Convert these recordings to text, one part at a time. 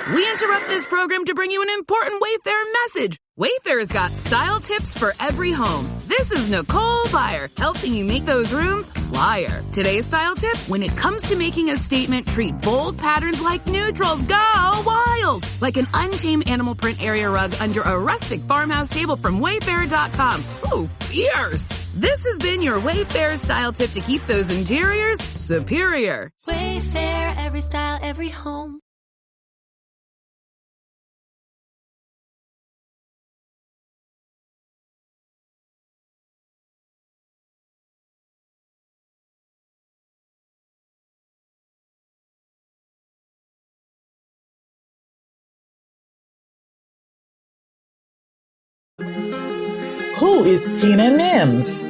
We interrupt this program to bring you an important Wayfair message. Wayfair's got style tips for every home. This is Nicole Byer, helping you make those rooms flyer. Today's style tip: when it comes to making a statement, treat bold patterns like neutrals. Go wild! Like an untamed animal print area rug under a rustic farmhouse table from Wayfair.com. Ooh, fierce! This has been your Wayfair style tip to keep those interiors superior. Wayfair, every style, every home. Who is Tina Nelms?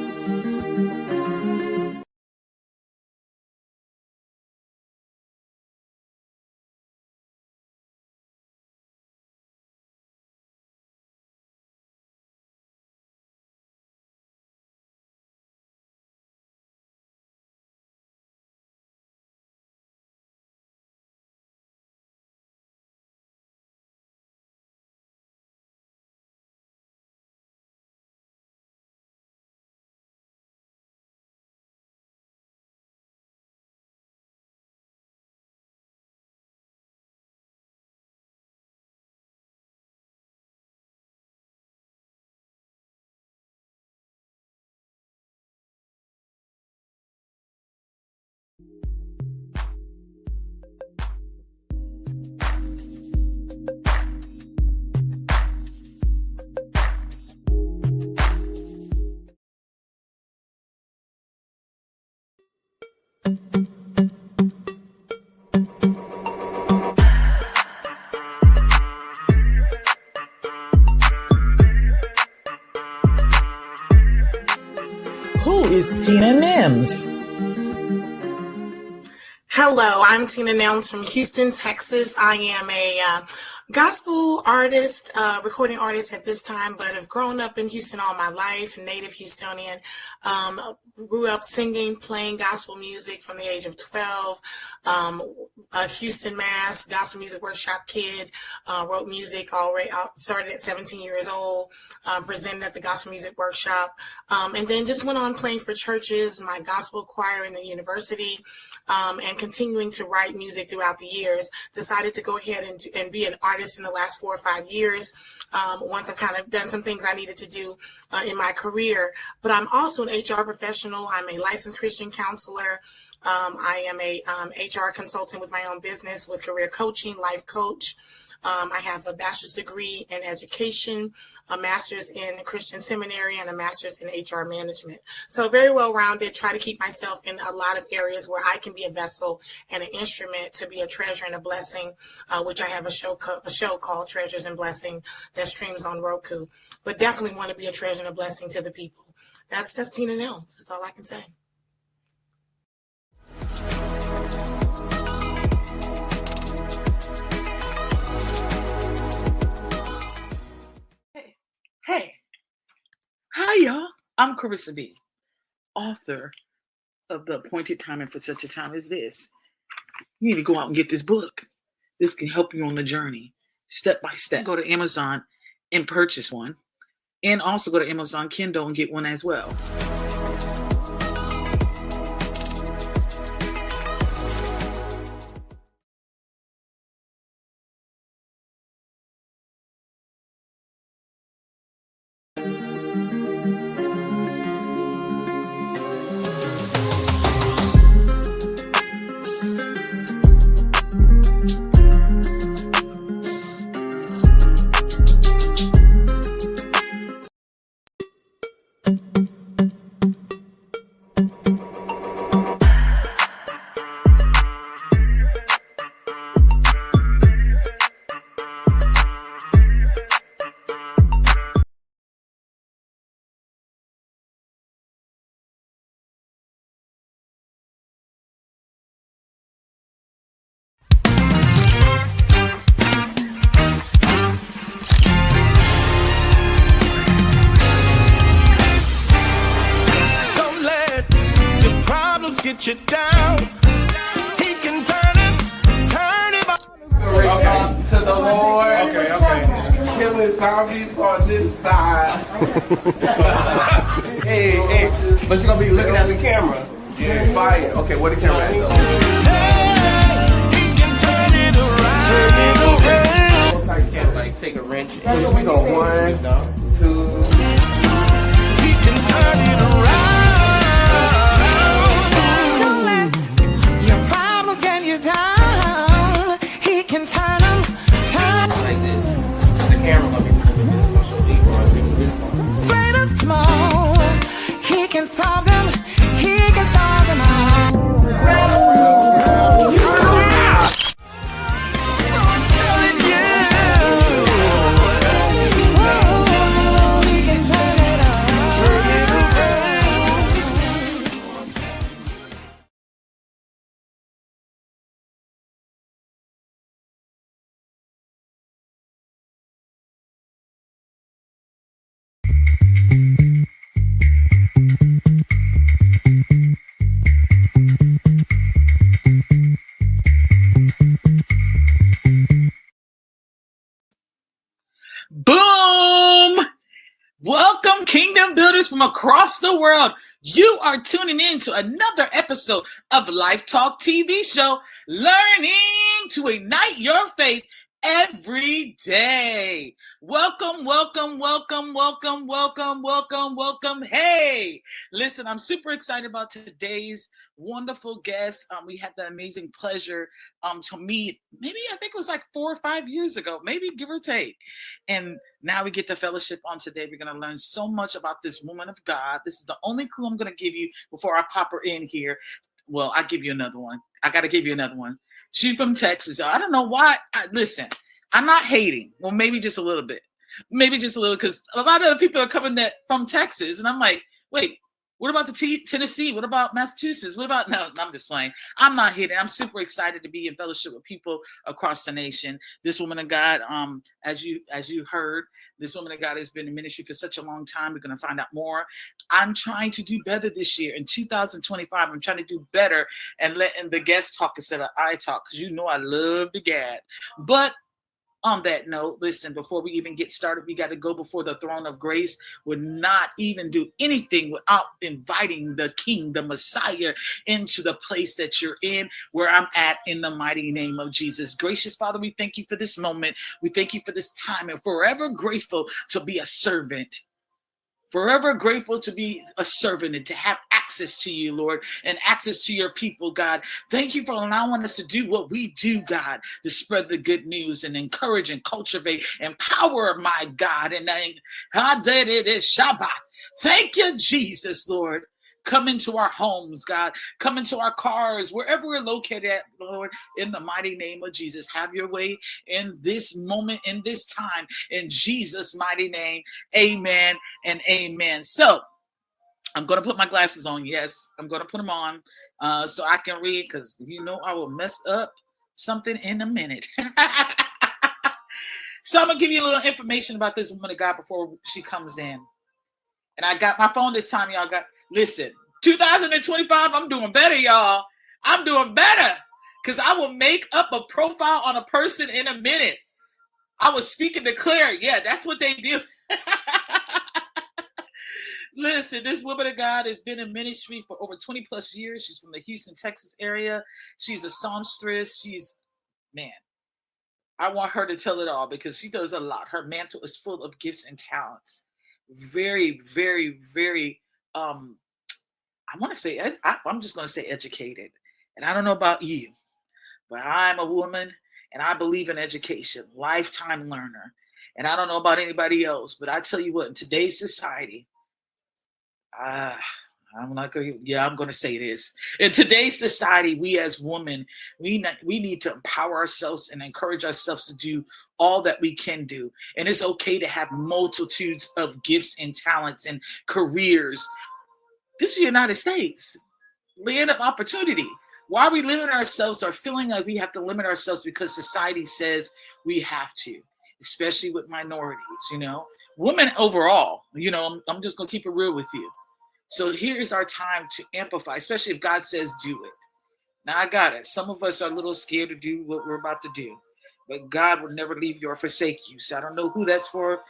Who is Tina Nelms? Hello, I'm Tina Nelms from Houston, Texas. I am a gospel artist, recording artist at this time, but have grown up in Houston all my life, native Houstonian. Grew up singing, playing gospel music from the age of 12. A Houston, Mass. Gospel music workshop kid. Wrote music already. Started at 17 years old. Presented at the gospel music workshop, and then just went on playing for churches, my gospel choir in the university, and continuing to write music throughout the years. Decided to go ahead and be an artist in the last 4 or 5 years. Once I've kind of done some things I needed to do in my career, but I'm also an HR professional. I'm a licensed Christian counselor. I am a HR consultant with my own business with career coaching, life coach. I have a bachelor's degree in education, a master's in Christian seminary, and a master's in HR management. So very well-rounded, try to keep myself in a lot of areas where I can be a vessel and an instrument to be a treasure and a blessing, which I have a show called Treasures and Blessing that streams on Roku. But definitely want to be a treasure and a blessing to the people. That's Tina Nelms. That's all I can say. Hey, hi y'all. I'm Carissa B., author of The Appointed Time and For Such a Time as This. You need to go out and get this book. This can help you on the journey, step by step. Go to Amazon and purchase one, and also go to Amazon Kindle and get one as well. Get you down. He can turn it all around. Welcome to the the zombies on this side. Hey, but you're gonna be looking at the camera. Yeah, fire. Okay, where the camera at though? Sometimes you can't like take a wrench. We go 1, 2. He can turn it around. Don't let your problems get you down. He can turn them. Like this. The camera gonna be moving this. Gonna show these ones in this one. Great or small, he can solve them. He can solve them all. So I'm telling you, he can turn it around. Turn it around. Boom! Welcome, Kingdom Builders from across the world. You are tuning in to another episode of Life Talk TV show, learning to ignite your faith every day. Welcome, welcome, welcome, welcome, welcome, welcome, welcome. Hey, listen, I'm super excited about today's wonderful guest. We had the amazing pleasure to meet, maybe I think it was like 4 or 5 years ago, maybe give or take. And now we get the fellowship on today. We're going to learn so much about this woman of God. This is the only clue I'm going to give you before I pop her in here. Well, I'll give you another one. I got to give you another one. She's from Texas. I don't know why. Listen, I'm not hating. Well, maybe just a little bit. Maybe just a little, because a lot of other people are coming from Texas. And I'm like, wait, what about the Tennessee? What about Massachusetts? What about, no, I'm just playing. I'm not hating. I'm super excited to be in fellowship with people across the nation. This woman of God, as you heard, this woman of God has been in ministry for such a long time. We're going to find out more. I'm trying to do better this year. In 2025, I'm trying to do better and letting the guest talk instead of I talk, because you know I love to gab. But on that note, listen, before we even get started, we got to go before the throne of grace. Would not even do anything without inviting the King, the Messiah, into the place that you're in, where I'm at, in the mighty name of Jesus. Gracious Father, we thank you for this moment. We thank you for this time, and forever grateful to be a servant. Forever grateful to be a servant and to have access to you, Lord, and access to your people, God. Thank you for allowing us to do what we do, God, to spread the good news and encourage and cultivate, empower, my God. And Shabbat. Thank you, Jesus, Lord. Come into our homes, God. Come into our cars, wherever we're located at, Lord, in the mighty name of Jesus. Have your way in this moment, in this time, in Jesus' mighty name. Amen and amen. So I'm going to put my glasses on. Yes, I'm going to put them on so I can read, because you know I will mess up something in a minute. So I'm going to give you a little information about this woman of God before she comes in. And I got my phone this time, y'all. Listen, 2025, I'm doing better, y'all. I'm doing better, because I will make up a profile on a person in a minute. I will speak and declare. Yeah, that's what they do. Listen, this woman of God has been in ministry for over 20 plus years. She's from the Houston, Texas area. She's a songstress. I want her to tell it all, because she does a lot. Her mantle is full of gifts and talents. Very, very, very, I'm just going to say educated. And I don't know about you, but I'm a woman and I believe in education, lifetime learner. And I don't know about anybody else, but I tell you what, in today's society, I'm going to say this. In today's society, we as women, we need to empower ourselves and encourage ourselves to do all that we can do. And it's okay to have multitudes of gifts and talents and careers. This is the United States. Land of opportunity. Why are we limiting ourselves or feeling like we have to limit ourselves because society says we have to, especially with minorities, women overall, I'm just going to keep it real with you. So here's our time to amplify, especially if God says do it. Now I got it. Some of us are a little scared to do what we're about to do, but God will never leave you or forsake you. So I don't know who that's for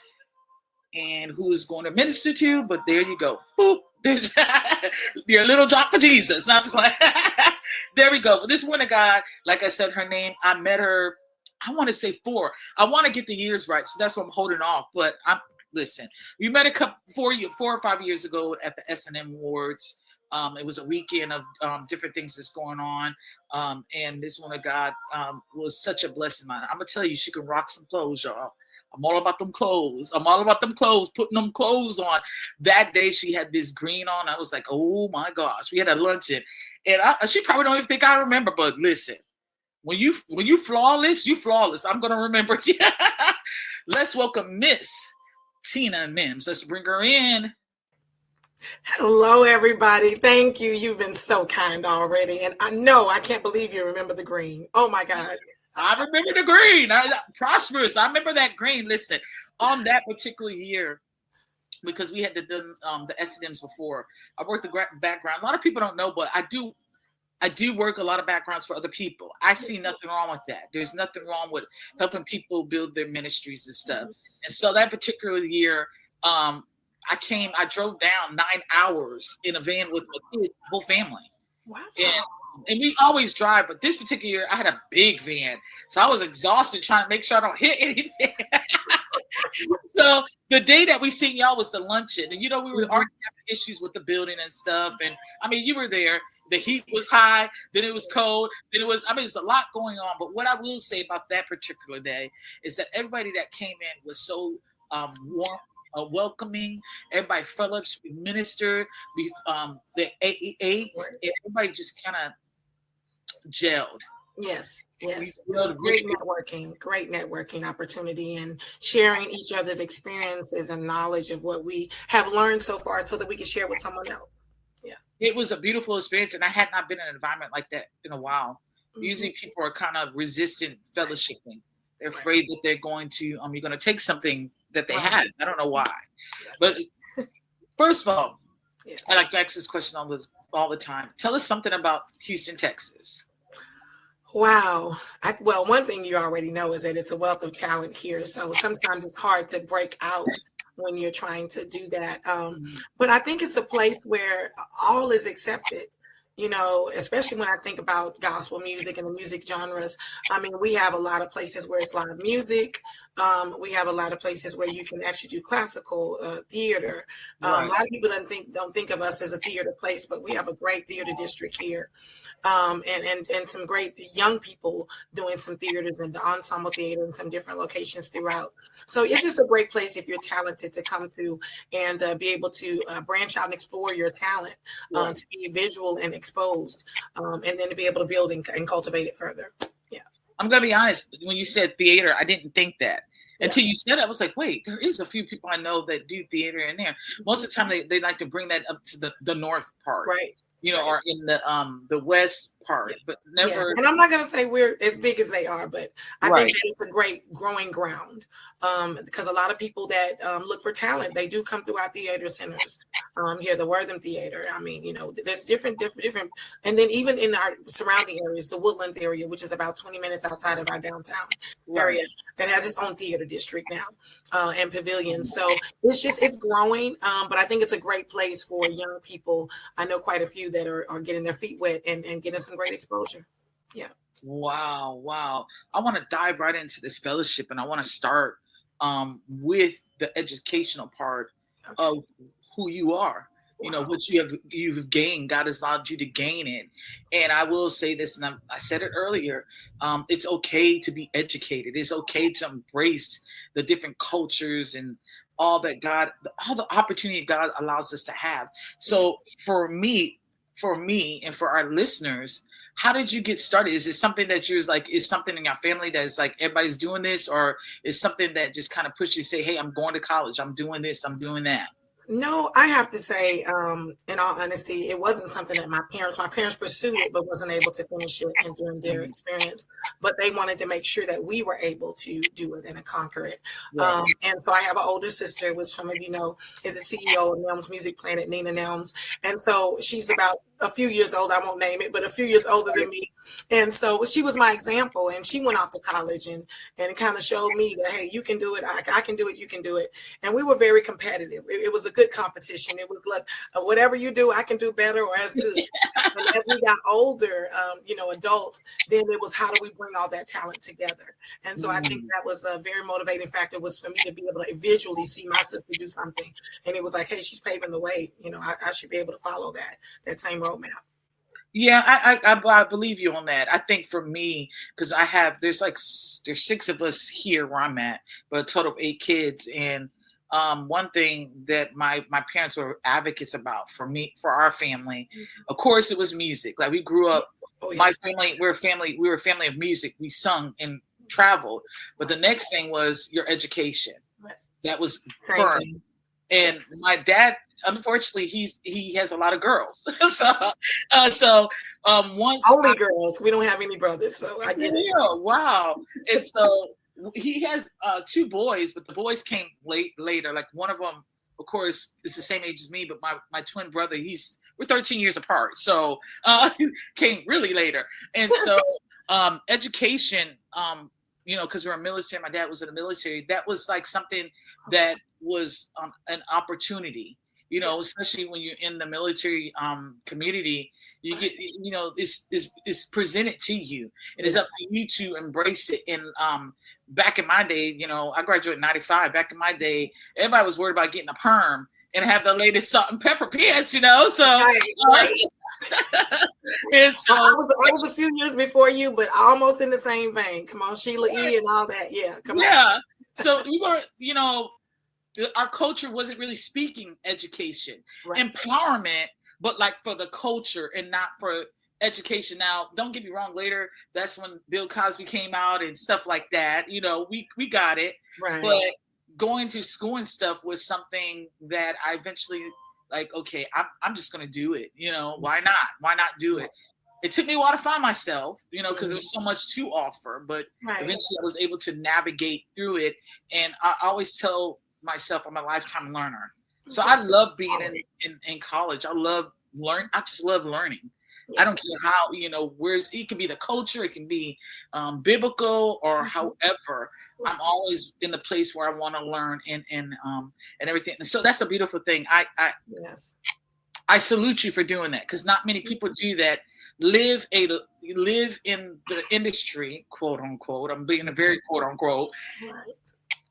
and who is going to minister to, but there you go. Boop. There's your little drop for Jesus. And I'm just like, there we go. But this woman of God, like I said, her name, I met her, I want to say 4. I want to get the years right, so that's what I'm holding off. But listen, we met a couple 4 or 5 years ago at the S&M Awards. It was a weekend of different things that's going on. And this woman of God was such a blessing. I'm going to tell you, she can rock some clothes, y'all. I'm all about them clothes. Putting them clothes on. That day she had this green on. I was like, oh my gosh. We had a luncheon. And she probably don't even think I remember, but listen, when you flawless, you flawless. I'm going to remember. Let's welcome Miss Tina Nelms. Let's bring her in. Hello, everybody. Thank you. You've been so kind already. And I can't believe you remember the green. Oh my God. I remember the green. Prosperous. I remember that green. Listen, on that particular year, because we had done the S&Ms before, I worked the background. A lot of people don't know, but I do work a lot of backgrounds for other people. I see nothing wrong with that. There's nothing wrong with helping people build their ministries and stuff. And so that particular year, I drove down 9 hours in a van with my kids, whole family. Wow. And we always drive, but this particular year I had a big van. So I was exhausted trying to make sure I don't hit anything. So the day that we seen y'all was the luncheon. And we were already having issues with the building and stuff. And I mean, you were there. The heat was high, then it was cold, there's a lot going on. But what I will say about that particular day is that everybody that came in was so warm, welcoming. Everybody fellowship, ministered, the ate, and everybody just kind of gelled. Yes. It was great networking opportunity and sharing each other's experiences and knowledge of what we have learned so far so that we can share with someone else. Yeah. It was a beautiful experience, and I had not been in an environment like that in a while. Mm-hmm. Usually people are kind of resistant fellowshipping. They're afraid that they're going to, you're going to take something that they had. I don't know why. But first of all, I like to ask this question all the time. Tell us something about Houston, Texas. Wow. Well, one thing you already know is that it's a wealth of talent here. So sometimes it's hard to break out when you're trying to do that. But I think it's a place where all is accepted. Especially when I think about gospel music and the music genres. I mean, we have a lot of places where it's live music. We have a lot of places where you can actually do classical theater. Right. A lot of people don't think of us as a theater place, but we have a great theater district here. And some great young people doing some theaters and the ensemble theater in some different locations throughout. So it's just a great place if you're talented to come to and be able to branch out and explore your talent, to be visual and exposed, and then to be able to build and cultivate it further. Yeah. I'm going to be honest. When you said theater, I didn't think that. Until you said it, I was like, wait, there is a few people I know that do theater in there. Most of the time, they like to bring that up to the north part. Right. Or in the west part, but never. Yeah. And I'm not going to say we're as big as they are, but I think that it's a great growing ground because a lot of people that look for talent, they do come through our theater centers here, the Wortham Theater. I mean, there's different, and then even in our surrounding areas, the Woodlands area, which is about 20 minutes outside of our downtown area, that has its own theater district now and pavilions. So it's growing, but I think it's a great place for young people. I know quite a few that are getting their feet wet and getting some great exposure. Yeah. Wow. I want to dive right into this fellowship, and I want to start with the educational part of who you are. What you've gained. God has allowed you to gain it. And I will say this, and I said it earlier, it's okay to be educated. It's okay to embrace the different cultures and all the opportunity God allows us to have. So for me and for our listeners, how did you get started? Is it something that is something in your family that is like everybody's doing this, or is something that just kind of pushes you to say, hey, I'm going to college, I'm doing this, I'm doing that? No, I have to say, in all honesty, it wasn't something that my parents pursued it, but wasn't able to finish it and during their experience. But they wanted to make sure that we were able to do it and conquer it. Right. And so I have an older sister, which some of you know is the CEO of Nelms Music Planet, Nina Nelms. And so she's about a few years old. I won't name it, but a few years older than me. And so she was my example, and she went off to college and kind of showed me that, hey, you can do it. I can do it. You can do it. And we were very competitive. It was a good competition. It was like, whatever you do, I can do better or as good. And as we got older, adults, then it was, how do we bring all that talent together? And so I think that was a very motivating factor, was for me to be able to visually see my sister do something. And it was like, hey, she's paving the way. I should be able to follow that same roadmap. Yeah, I believe you on that. I think for me, because there's 6 of us here where I'm at, but a total of 8 kids. And one thing that my parents were advocates about for our family, of course, it was music. Like, we grew up, my family, we were a family of music. We sung and traveled. But the next thing was your education. That was firm. And my dad, unfortunately, he has a lot of girls. so once only girls. We don't have any brothers, so I get it. Yeah, wow. And so he has 2 boys, but the boys came later. Like, one of them, of course, is the same age as me, but my twin brother, we're 13 years apart. So came really later. And so education, because we're military, my dad was in the military. That was like something that was an opportunity, especially when you're in the military community. You get, it's presented to you, and it's up to you to embrace it. And back in my day, I graduated in 95. Back in my day, everybody was worried about getting a perm and have the latest salt and pepper pants, so right. And so I was a few years before you, but almost in the same vein. Come on, Sheila E. and all that. Yeah, come on. Yeah. So we were, our culture wasn't really speaking education, empowerment, but like for the culture and not for education. Now, don't get me wrong. Later, that's when Bill Cosby came out and stuff like that. We got it. Right. But going to school and stuff was something that I eventually, like, okay, I'm just going to do it. Why not? Why not do it? It took me a while to find myself, because there was so much to offer, but eventually I was able to navigate through it. And I always tell myself I'm a lifetime learner. So I love being in college. I just love learning. I don't care how, it can be the culture, it can be biblical or however. I'm always in the place where I want to learn and everything. And so that's a beautiful thing. I salute you for doing that, because not many people do that. Live in the industry, quote unquote. I'm being a very quote unquote.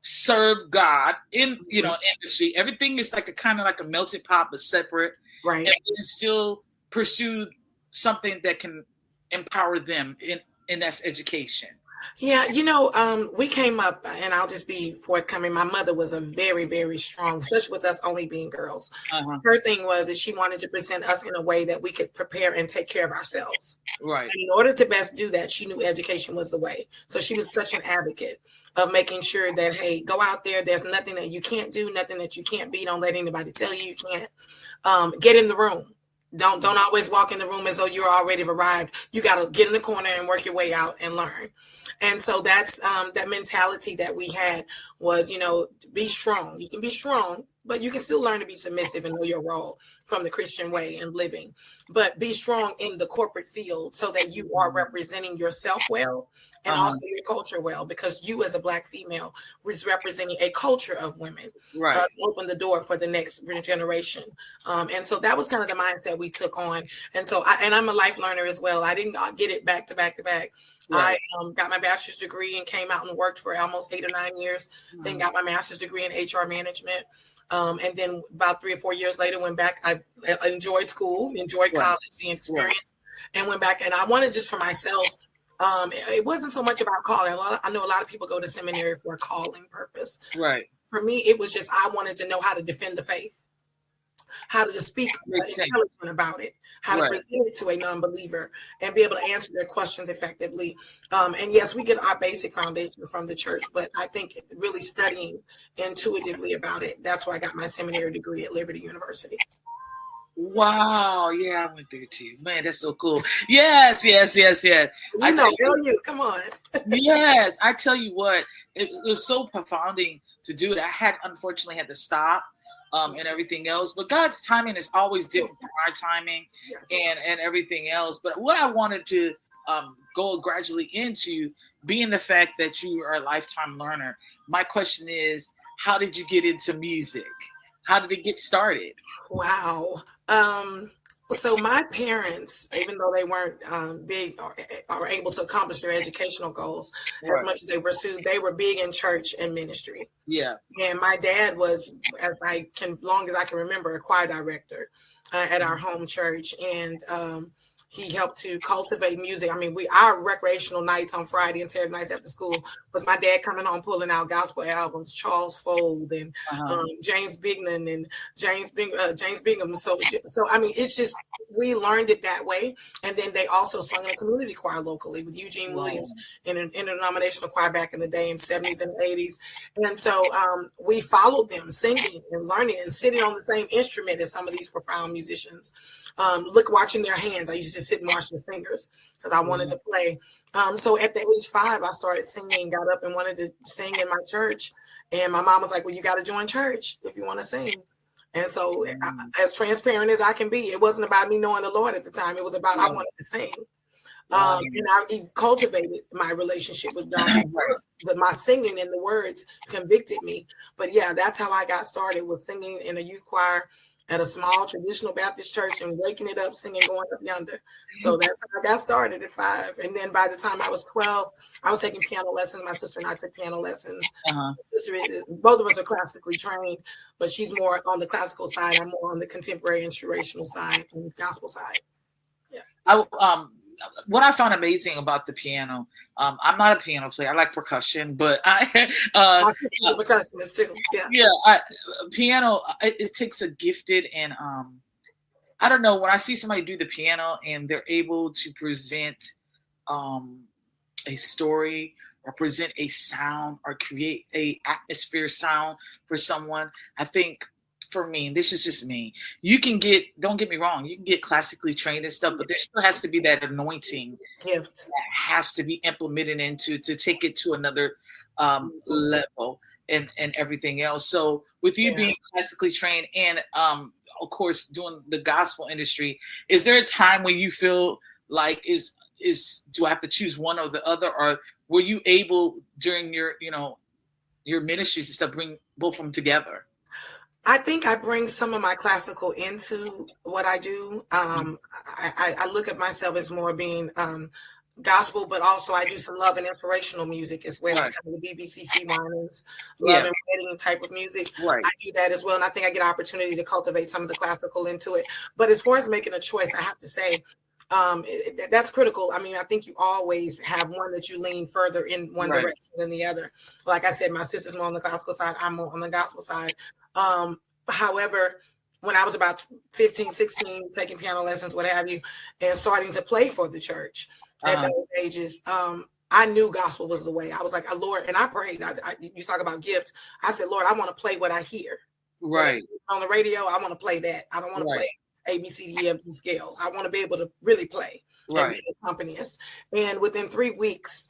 Serve God in industry. Everything is like a melting pot, but separate. Right. And still pursue something that can empower them, and that's education. Yeah, we came up, and I'll just be forthcoming. My mother was a very, very strong, especially with us only being girls. Her thing was that she wanted to present us in a way that we could prepare and take care of ourselves. Right. And in order to best do that, she knew education was the way. So she was such an advocate of making sure that, hey, go out there. There's nothing that you can't do, nothing that you can't be. Don't let anybody tell you can't. Get in the room. Don't always walk in the room as though you're already arrived. You got to get in the corner and work your way out and learn. And so that's that mentality that we had was, be strong. You can be strong, but you can still learn to be submissive and know your role from the Christian way and living. But be strong in the corporate field so that you are representing yourself well and also your culture well, because you as a Black female was representing a culture of women to open the door for the next generation. And so that was kind of the mindset we took on. And so I'm a life learner as well. I didn't get it back to back to back. Right. I got my bachelor's degree and came out and worked for almost 8 or 9 years, then got my master's degree in HR management. And then about 3 or 4 years later, went back. I enjoyed school, enjoyed college, the experience, and went back. And I wanted just for myself, it wasn't so much about calling. I know a lot of people go to seminary for a calling purpose. Right. For me, it was just I wanted to know how to defend the faith, how to just speak intelligent about it, how to present it to a non-believer and be able to answer their questions effectively. And yes, we get our basic foundation from the church, but I think really studying intuitively about it, that's why I got my seminary degree at Liberty University. Wow. Yeah, I went there too. Man, that's so cool. Yes. Come on. Yes. I tell you what, it was so profounding to do it. I unfortunately had to stop and everything else. But God's timing is always different from our timing, and everything else. But what I wanted to go gradually into, being the fact that you are a lifetime learner, my question is, how did you get into music? How did it get started? Wow. So my parents, even though they weren't big or able to accomplish their educational goals as much as they pursued, they were big in church and ministry. Yeah. And my dad was, long as I can remember, a choir director at our home church. And he helped to cultivate music. I mean, our recreational nights on Friday and Saturday nights after school was my dad coming home pulling out gospel albums, Charles Fold and James Bignan and James Bingham. So I mean, it's just, we learned it that way. And then they also sung in a community choir locally with Eugene Williams in an interdenominational choir back in the day in the 70s and 80s. And so we followed them singing and learning and sitting on the same instrument as some of these profound musicians. Watching their hands. I used to just sit and watch their fingers because I wanted to play. So at the age 5, I started singing, got up and wanted to sing in my church. And my mom was like, well, you got to join church if you want to sing. And so as transparent as I can be, it wasn't about me knowing the Lord at the time. It was about I wanted to sing. And I cultivated my relationship with God. But my singing and the words convicted me. But yeah, that's how I got started, was singing in a youth choir at a small traditional Baptist church and waking it up, singing Going Up Yonder. So that's how I got started at 5. And then by the time I was 12, I was taking piano lessons. My sister and I took piano lessons. Both of us are classically trained, but she's more on the classical side. I'm more on the contemporary inspirational side and gospel side. Yeah. What I found amazing about the piano, I'm not a piano player. I like percussion, but my sister's a percussionist too. Piano, it takes a gifted and I don't know, when I see somebody do the piano and they're able to present a story or present a sound or create a atmosphere sound for someone, I think, for me, and this is just me, don't get me wrong, you can get classically trained and stuff, but there still has to be that anointing gift that has to be implemented into to take it to another level and everything else. So with you being classically trained and of course doing the gospel industry, is there a time when you feel like do I have to choose one or the other, or were you able during your ministries and stuff bring both of them together? I think I bring some of my classical into what I do. I look at myself as more being gospel, but also I do some love and inspirational music as well. Kind of the BBCC Winans, love and wedding type of music. I do that as well. And I think I get an opportunity to cultivate some of the classical into it. But as far as making a choice, I have to say, that's critical. I mean, I think you always have one that you lean further in one direction than the other. Like I said, my sister's more on the classical side. I'm more on the gospel side. However, when I was about 15, 16, taking piano lessons, what have you, and starting to play for the church at those ages, I knew gospel was the way. I was like, Lord, and I prayed. You talk about gift. I said, Lord, I want to play what I hear. Right. On the radio, I want to play that. I don't want to play A, B, C, D, E, F, G scales. I want to be able to really play and be an accompanist. And within 3 weeks,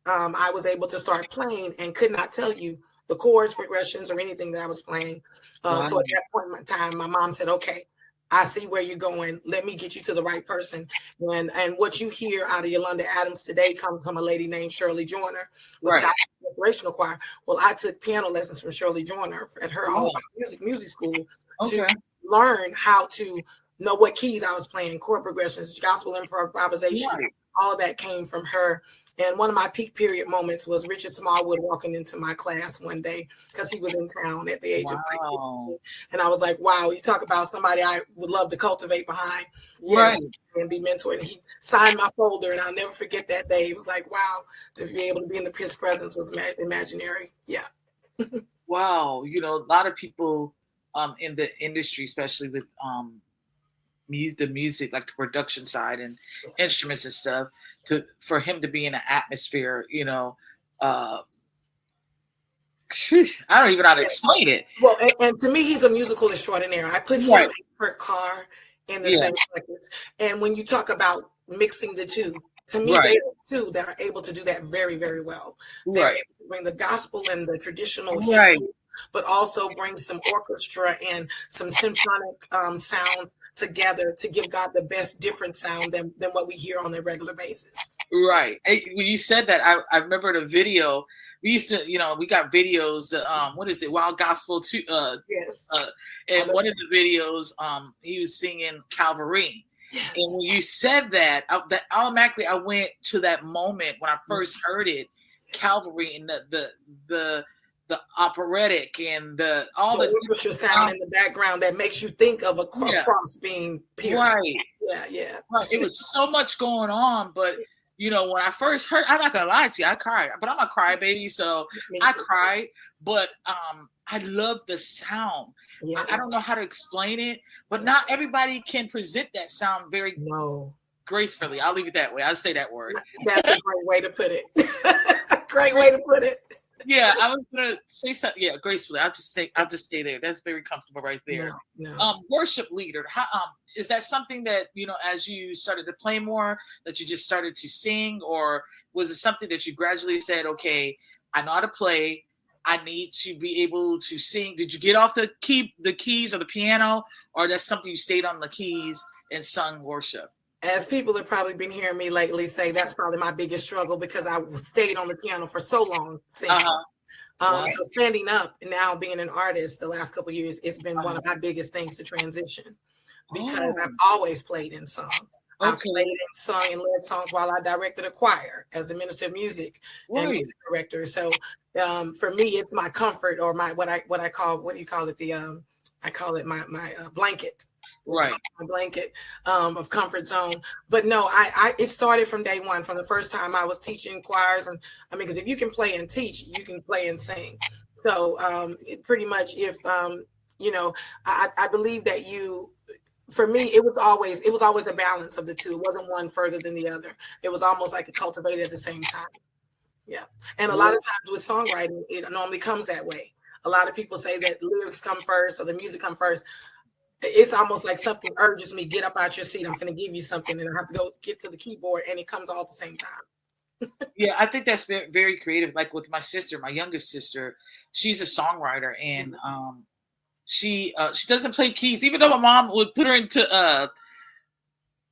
I was able to start playing and could not tell you the chords, progressions, or anything that I was playing. So at that point in my time, my mom said, okay, I see where you're going. Let me get you to the right person. And what you hear out of Yolanda Adams today comes from a lady named Shirley Joyner with South Inspirational Choir. Well, I took piano lessons from Shirley Joyner at her home music school to learn how to know what keys I was playing, chord progressions, gospel improvisation. All of that came from her. And one of my peak period moments was Richard Smallwood walking into my class one day because he was in town at the age of 15. And I was like, wow, you talk about somebody I would love to cultivate behind. And be mentored. And he signed my folder, and I'll never forget that day. He was like, wow, to be able to be in his presence was imaginary. Yeah. Wow. A lot of people in the industry, especially with the music, like the production side and instruments and stuff, for him to be in an atmosphere, I don't even know how to explain it. Well, and to me, he's a musical extraordinaire. I put him and Kurt Carr in the same records. And when you talk about mixing the two, to me, they are two that are able to do that very, very well. They're able to bring the gospel and the traditional but also bring some orchestra and some symphonic sounds together to give God the best different sound than what we hear on a regular basis. Right. Hey, when you said that, I remember the video. We used to, we got videos. The what is it? Wild Gospel too. Yes. And one of the videos, he was singing Calvary. Yes. And when you said that, that automatically I went to that moment when I first heard it, Calvary, and the operatic and the orchestra sound in the background that makes you think of a cross being pierced. Right. Yeah. Right. It was so much going on, but when I first heard, I'm not gonna lie to you, I cried. But I'm a crybaby, so I cried. But I love the sound. Yes. I don't know how to explain it, but not everybody can present that sound very gracefully. I'll leave it that way. I'll say that word. That's a great way to put it. Great way to put it. Yeah, I was gonna say something. Yeah, gracefully. I'll just stay there. That's very comfortable right there. No. Worship leader. How is that something that as you started to play more, that you just started to sing, or was it something that you gradually said, okay, I know how to play, I need to be able to sing? Did you get off the keys or the piano, or that's something you stayed on the keys and sung worship? As people have probably been hearing me lately say, that's probably my biggest struggle because I stayed on the piano for so long singing. So standing up and now being an artist the last couple of years, it's been one of my biggest things to transition because I've always played and sung. I played and sung and led songs while I directed a choir as a minister of music and music director. So for me, it's my comfort, or my what I call it? I call it my blanket. Right. My blanket of comfort zone. But no, it started from day one, from the first time I was teaching choirs. And because if you can play and teach, you can play and sing. So it pretty much, if I believe that for me, it was always a balance of the two. It wasn't one further than the other. It was almost like it cultivated at the same time. Yeah. And a lot of times with songwriting, it normally comes that way. A lot of people say that lyrics come first or the music come first. It's almost like something urges me, get up out your seat. I'm going to give you something, and I have to go get to the keyboard, and it comes all at the same time. Yeah, I think that's very creative. Like with my sister, my youngest sister, she's a songwriter, and she doesn't play keys. Even though my mom would put her into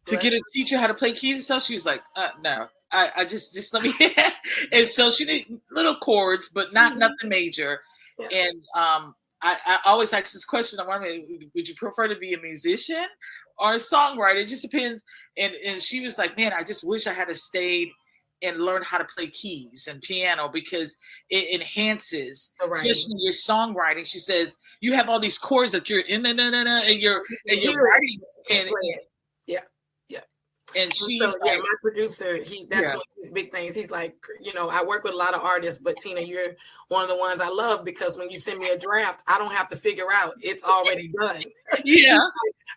get a teacher how to play keys and stuff, she was like, no, I just let me. And so she did little chords, but not nothing major. Yeah. And I always ask this question. I'm wondering, would you prefer to be a musician or a songwriter? It just depends. And she was like, man, I just wish I had stayed and learned how to play keys and piano because it enhances, especially when you're songwriting. She says, you have all these chords that you're in, and you're writing. And my producer, that's one of his big things. He's like, I work with a lot of artists, but Tina, you're one of the ones I love because when you send me a draft, I don't have to figure out, it's already done. Yeah.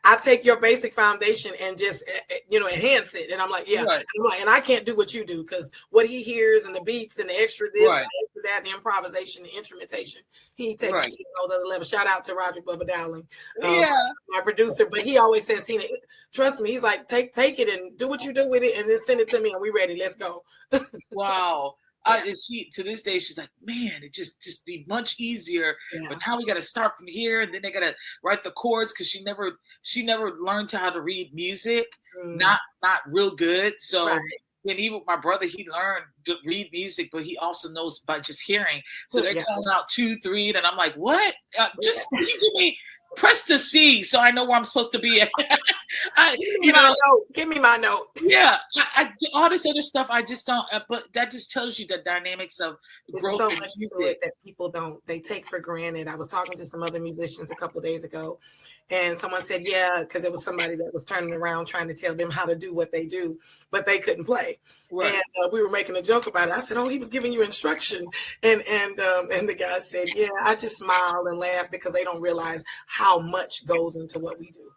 I take your basic foundation and just, enhance it. And I'm like, yeah. Right. And I can't do what you do because what he hears and the beats and the extra this, and the extra that, the improvisation, the instrumentation, he takes it to another level. Shout out to Roger Bubba Dowling, my producer. But he always says, Tina, trust me. He's like, take it and do what you do with it and then send it to me and we ready. Let's go. Wow. She to this day, she's like, man, it just be much easier. Yeah. But now we got to start from here, and then they got to write the chords because she never learned how to read music, not real good. So then even my brother, he learned to read music, but he also knows by just hearing. So they're calling out 2, 3, and I'm like, what? Just can you give me. Press the C so I know where I'm supposed to be at. Give me my note. Yeah, I all this other stuff I just don't. But that just tells you the dynamics of growth. There's so much to it that people they take for granted. I was talking to some other musicians a couple of days ago, and someone said, yeah, because it was somebody that was turning around trying to tell them how to do what they do, but they couldn't play. Right. And we were making a joke about it. I said, oh, he was giving you instruction. And the guy said, yeah, I just smile and laugh because they don't realize how much goes into what we do.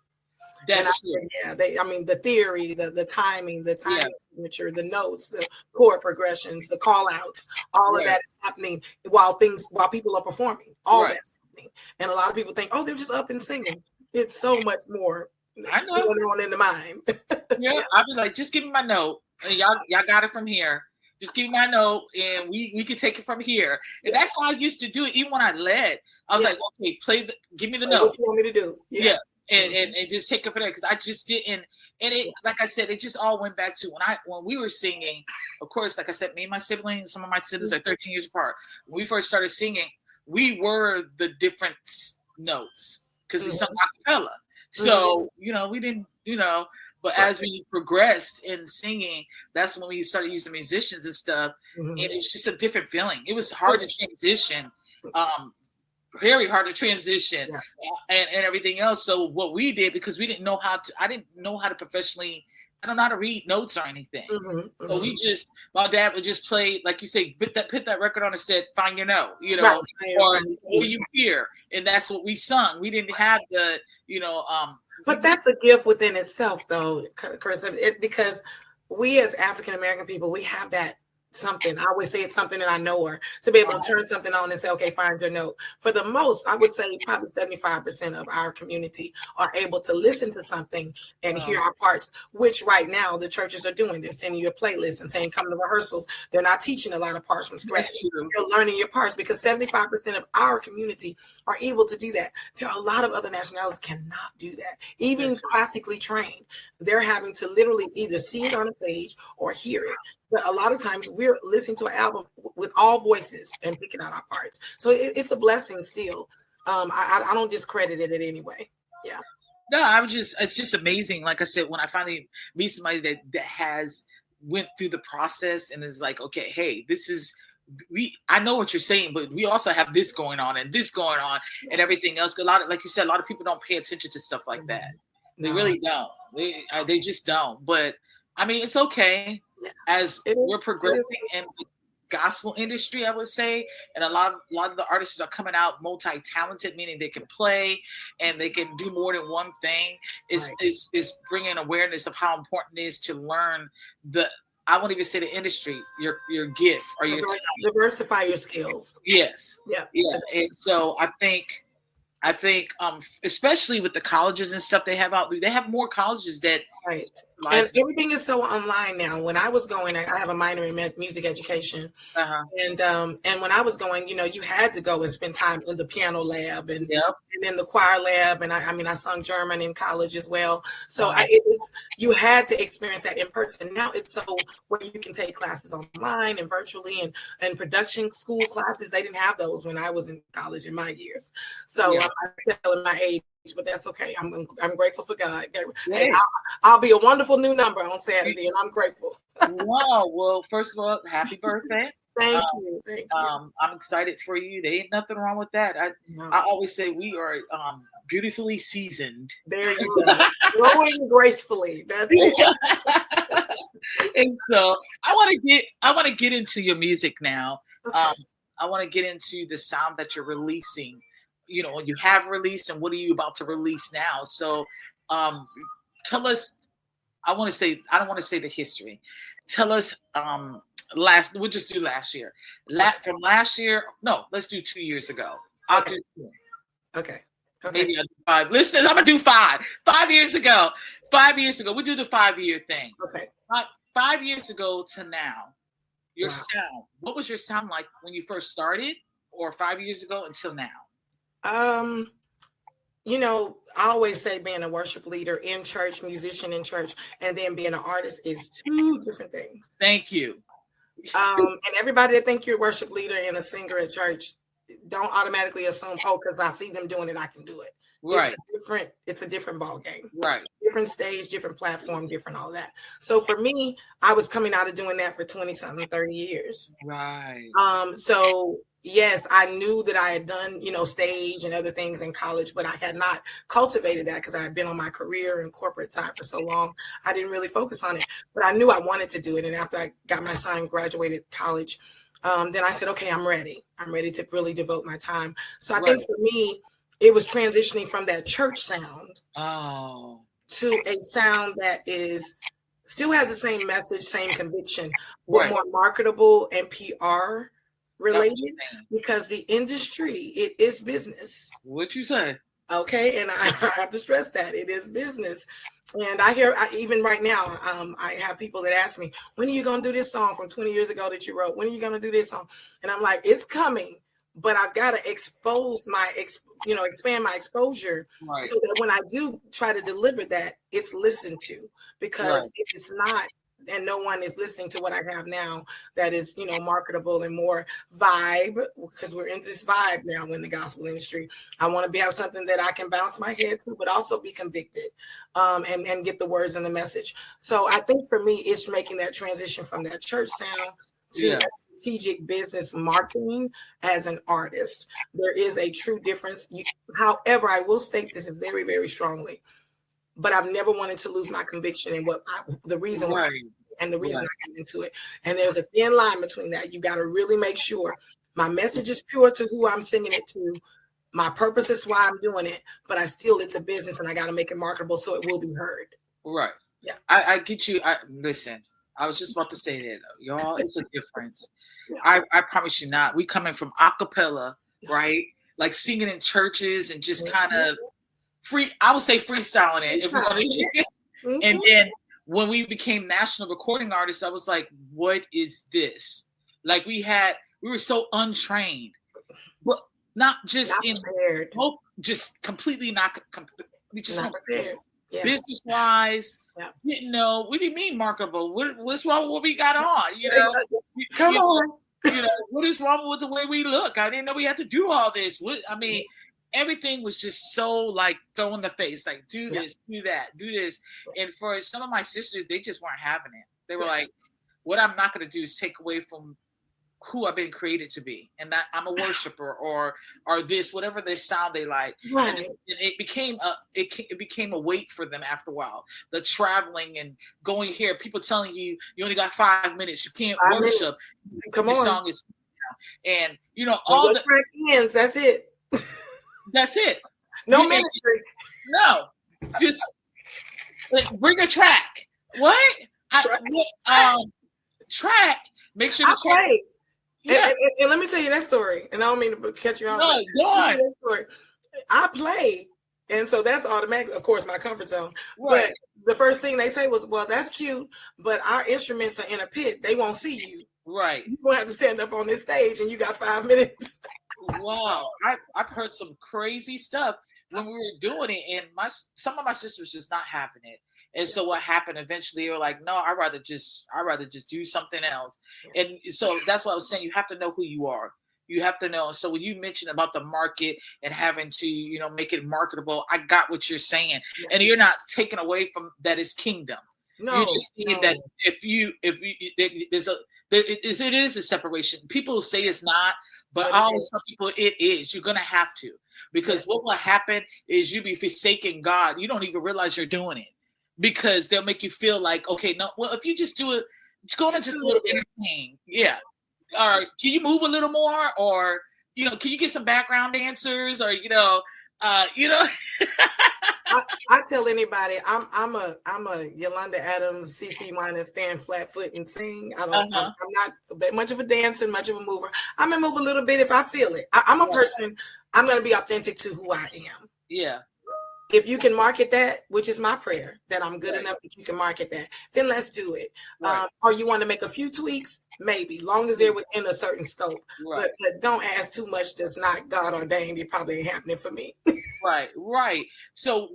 That's true. Said, the theory, the timing signature, the notes, the chord progressions, the call outs, all of that is happening while people are performing. All that's happening. And a lot of people think, oh, they're just up and singing. It's so much more going on in the mind. I'll be like, just give me my note. And y'all got it from here. Just give me my note, and we can take it from here. And that's how I used to do it. Even when I led, I was like, okay, give me the note. What you want me to do? Yeah. And just take it from there, because I just didn't. And it, like I said, it just all went back to when we were singing. Of course, like I said, me and my siblings, some of my siblings are 13 years apart. When we first started singing, we were the different notes because we sung a cappella. So we didn't, But as we progressed in singing, that's when we started using musicians and stuff. And it's just a different feeling. It was hard to transition. Very hard to transition and everything else. So what we did, because I didn't know how to professionally, I don't know how to read notes or anything. So my dad would just play, like you say, put that record on and said, find your note, or what you hear. And that's what we sung. We didn't have the, But that's a gift within itself, though, Chris, because we as African-American people, we have that something. I always say it's something that I know her, to be able to turn something on and say, okay, find your note. For the most, I would say probably 75% of our community are able to listen to something and hear our parts, which right now the churches are doing. They're sending you a playlist and saying, come to rehearsals. They're not teaching a lot of parts from scratch. You're learning your parts, because 75% of our community are able to do that. There are a lot of other nationalities cannot do that. Even classically trained, they're having to literally either see it on a page or hear it. But a lot of times we're listening to an album with all voices and picking out our parts. So it's a blessing still. I don't discredit it in any way. Yeah. No, it's just amazing. Like I said, when I finally meet somebody that has went through the process and is like, okay, hey, I know what you're saying, but we also have this going on and this going on and everything else. Like you said, a lot of people don't pay attention to stuff like that. They really don't. They just don't. But I mean, it's okay. As we're progressing in the gospel industry, I would say, and a lot of the artists are coming out multi-talented, meaning they can play and they can do more than one thing. Is bringing awareness of how important it is to learn I won't even say the industry, your gift or your talent. Diversify your skills. Yes. Yeah. And so I think especially with the colleges and stuff they have out, they have more colleges that and everything is so online now. When I was going, I have a minor in music education, and when I was going, you had to go and spend time in the piano lab and in the choir lab, and I sung German in college as well. So you had to experience that in person. Now it's so where you can take classes online and virtually, and production school classes. They didn't have those when I was in college in my years. So I'm telling my age, but that's okay. I'm grateful for God. Hey, I'll be a wonderful new number on Saturday, and I'm grateful. Wow. Well, first of all, happy birthday. Thank you. I'm excited for you. There ain't nothing wrong with that. I always say we are beautifully seasoned. There you go. Growing gracefully. That's it. And so I want to get into your music now. Okay. I want to get into the sound that you're releasing. You have released, and what are you about to release now? So tell us, I don't want to say the history. Tell us, we'll just do last year. From last year, no, let's do 2 years ago. I'll do 2. Okay. Maybe I'll do 5. Listeners, I'm going to do 5. 5 years ago. 5 years ago. We'll do the 5-year thing. Okay. 5 years ago to now, your sound. What was your sound like when you first started, or 5 years ago until now? I always say being a worship leader in church, musician in church, and then being an artist is 2 different things. Thank you. And everybody that think you're a worship leader and a singer at church, don't automatically assume, because I see them doing it, I can do it. Right. It's a different ball game. Right. Different stage, different platform, different all that. So for me, I was coming out of doing that for 20-something, 30 years. Right. So yes, I knew that I had done, stage and other things in college, but I had not cultivated that because I had been on my career and corporate side for so long. I didn't really focus on it, but I knew I wanted to do it. And after I got my son, graduated college, then I said, okay, I'm ready. I'm ready to really devote my time. So I think for me, it was transitioning from that church sound to a sound that still has the same message, same conviction, but more marketable and PR related, because the industry, it is business. What you say? Okay, and I have to stress that it is business. And even right now, I have people that ask me, when are you going to do this song from 20 years ago that you wrote? When are you going to do this song? And I'm like, it's coming, but I've got to expand my exposure, Right. so that when I do try to deliver that, it's listened to. Because Right. if it's not, and no one is listening to what I have now that is, marketable and more vibe, because we're into this vibe now in the gospel industry. I want to have something that I can bounce my head to, but also be convicted, and get the words and the message. So I think for me, it's making that transition from that church sound to strategic business marketing as an artist. There is a true difference. However, I will state this very, very strongly, but I've never wanted to lose my conviction in the reason why and the reason I got into it. And there's a thin line between that. You got to really make sure my message is pure to who I'm singing it to. My purpose is why I'm doing it, but it's a business and I got to make it marketable so it will be heard. Right. Yeah. I get you. Listen, I was just about to say that, y'all, it's a difference. Yeah. I promise you not. We coming from a cappella, right? Like singing in churches and just kind of I would say freestyling it. And then when we became national recording artists, I was like, what is this? Like we were so untrained, but not just just completely not, we just weren't prepared. Yeah. Business wise, didn't know. What do you mean marketable? What's wrong with what we got on? Come on. What is wrong with the way we look? I didn't know we had to do all this. Everything was just so like throw in the face, like do this, do that, do this. And for some of my sisters, they just weren't having it. They were like, what I'm not going to do is take away from who I've been created to be, and that I'm a worshiper or this, whatever this sound they like. Right. And it became a weight for them after a while. The traveling and going here, people telling you only got 5 minutes, you can't worship. Come your on, song is, and all the track ends. That's it. That's it. No ministry. No, just bring a track. What? Track. Make sure the track. Yeah. And let me tell you that story. And I don't mean to catch you off. No, go on. That story. I play, and so that's automatic. Of course, my comfort zone. Right. But the first thing they say was, "Well, that's cute, but our instruments are in a pit. They won't see you. Right. You gonna have to stand up on this stage, and you got 5 minutes." Wow, I've heard some crazy stuff when we were doing it, and some of my sisters just not having it. And so what happened eventually, they were like, no, I'd rather just do something else. And so that's what I was saying. You have to know who you are. You have to know. So when you mentioned about the market and having to, make it marketable, I got what you're saying. And you're not taking away from that is kingdom. No, you just see that it is a separation. People say it's not, but I always tell people it is. You're gonna have to, because what will happen is you be forsaking God. You don't even realize you're doing it, because they'll make you feel like, okay, no, well, if you just do it, it's going to just a little entertain. Yeah. Or can you move a little more? Or, can you get some background dancers? Or, I tell anybody I'm a Yolanda Adams, CC minus, stand flat foot and sing. I'm not much of a dancer, much of a mover. I may move a little bit if I feel it. I'm a person. I'm going to be authentic to who I am. Yeah. If you can market that, which is my prayer, that I'm good enough that you can market that, then let's do it. Right. Or you want to make a few tweaks, maybe, long as they're within a certain scope. Right. But don't ask too much that's not God ordained. It probably ain't happening for me. Right. So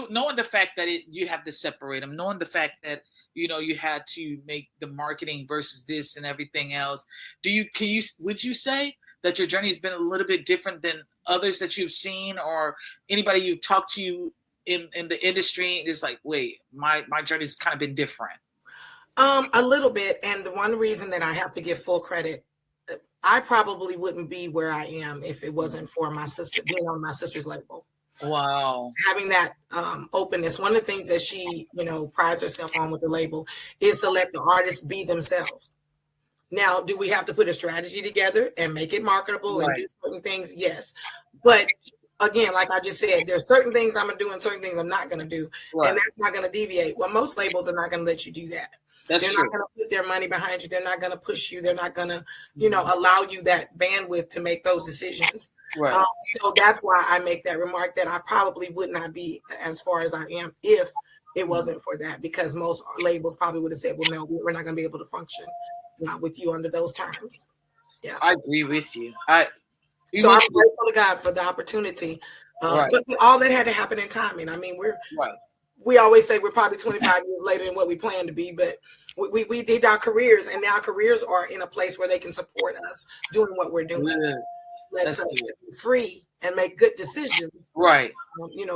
knowing the fact that you have to separate them, knowing the fact that you had to make the marketing versus this and everything else. Would you say that your journey has been a little bit different than others that you've seen, or anybody you've talked to in the industry? It's like, wait, my journey's kind of been different. A little bit. And the one reason that I have to give full credit, I probably wouldn't be where I am if it wasn't for my sister being on my sister's label. Wow. Having that openness. One of the things that she, prides herself on with the label is to let the artists be themselves. Now, do we have to put a strategy together and make it marketable and do certain things? Yes. But again, like I just said, there's certain things I'm going to do and certain things I'm not going to do. Right. And that's not going to deviate. Well, most labels are not going to let you do that. They're not going to put their money behind you. They're not going to push you. They're not going to, allow you that bandwidth to make those decisions. Right. So that's why I make that remark that I probably would not be as far as I am if it wasn't for that, because most labels probably would have said, well, no, we're not going to be able to function with you under those terms. Yeah. I agree with you. So I'm grateful to God for the opportunity. Right. But all that had to happen in timing. I mean, we always say we're probably 25 years later than what we plan to be, but we did our careers, and now our careers are in a place where they can support us doing what we're doing. Good. Let's be free and make good decisions. Right.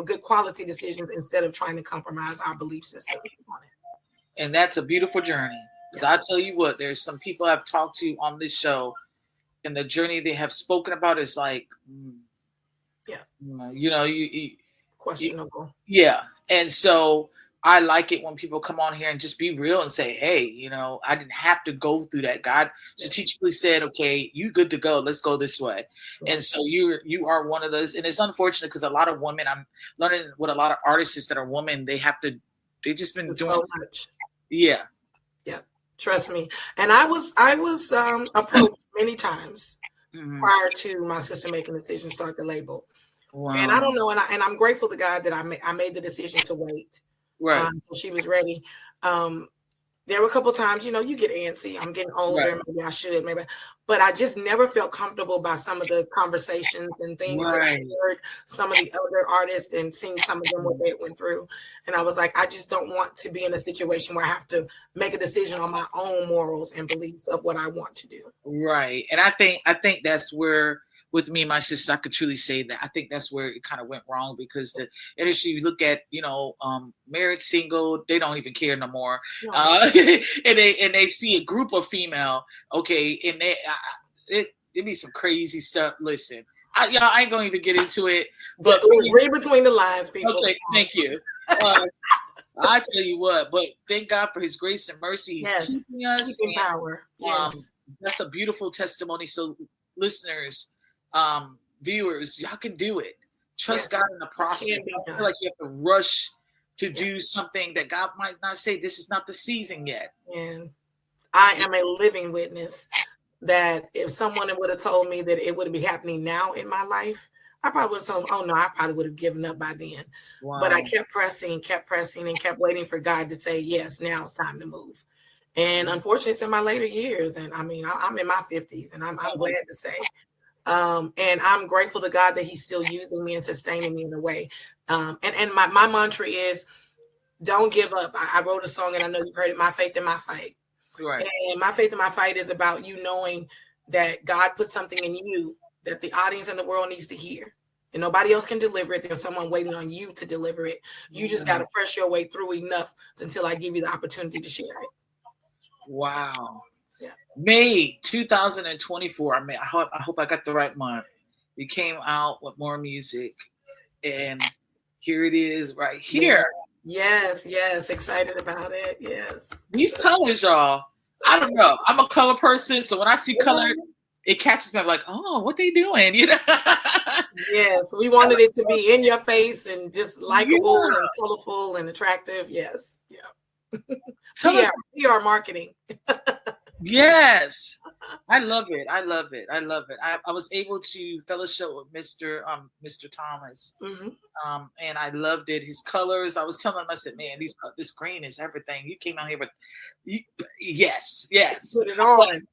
Good quality decisions instead of trying to compromise our belief system on it. And that's a beautiful journey. Because I tell you what, there's some people I've talked to on this show, and the journey they have spoken about is like, questionable. And so I like it when people come on here and just be real and say, hey, I didn't have to go through that. God strategically said, okay, you good to go. Let's go this way. Yes. And so you are one of those. And it's unfortunate because a lot of women, I'm learning with a lot of artists that are women, they just been doing so much. Yeah. Yeah. Trust me. And I was approached many times prior to my sister making the decision to start the label. Wow. And I don't know. And I'm grateful to God that I made the decision to wait. Right. Until she was ready. There were a couple times, you get antsy. I'm getting older. Right. Maybe I should, but I just never felt comfortable by some of the conversations and things that I heard some of the other artists and seen some of them what they went through. And I was like, I just don't want to be in a situation where I have to make a decision on my own morals and beliefs of what I want to do. Right. And I think that's where, with me and my sister, I could truly say that I think that's where it kind of went wrong, because the industry, you look at, married, single, they don't even care no more. No. And they see a group of female, okay, and it be some crazy stuff. Listen, I ain't gonna even get into it, but read between the lines, people. Okay, thank you. I tell you what, but thank God for His grace and mercy. He's keeping us. Keeping power. Yes, that's a beautiful testimony. So, listeners, viewers, y'all can do it. Trust God in the process. I feel like you have to rush to do something that God might not say, this is not the season yet. And I am a living witness that if someone would have told me that it would be happening now in my life, I probably would have told them, oh no, I probably would have given up by then. Wow. But I kept pressing, and kept waiting for God to say, yes, now it's time to move. And unfortunately, it's in my later years. And I mean, I'm in my 50s, and I'm glad to say. And I'm grateful to God that He's still using me and sustaining me in a way. And my mantra is, don't give up. I wrote a song, and I know you've heard it, My Faith in My Fight. Right. And My Faith in My Fight is about you knowing that God put something in you that the audience and the world needs to hear. And nobody else can deliver it. There's someone waiting on you to deliver it. You just got to press your way through enough until I give you the opportunity to share it. Wow. Yeah. May 2024. I hope I got the right month. You came out with more music, and here it is, right here. Yes. Excited about it. Yes. These colors, y'all. I don't know. I'm a color person, so when I see color, it catches me. I'm like, oh, what they doing? Yes, we wanted it to be in your face and just likable and colorful and attractive. Yes. Yeah. PR marketing. Yes, I love it. I was able to fellowship with Mr. Thomas, and I loved it. His colors. I was telling him, I said, "Man, this green is everything." You came out here with, yes. Put it on.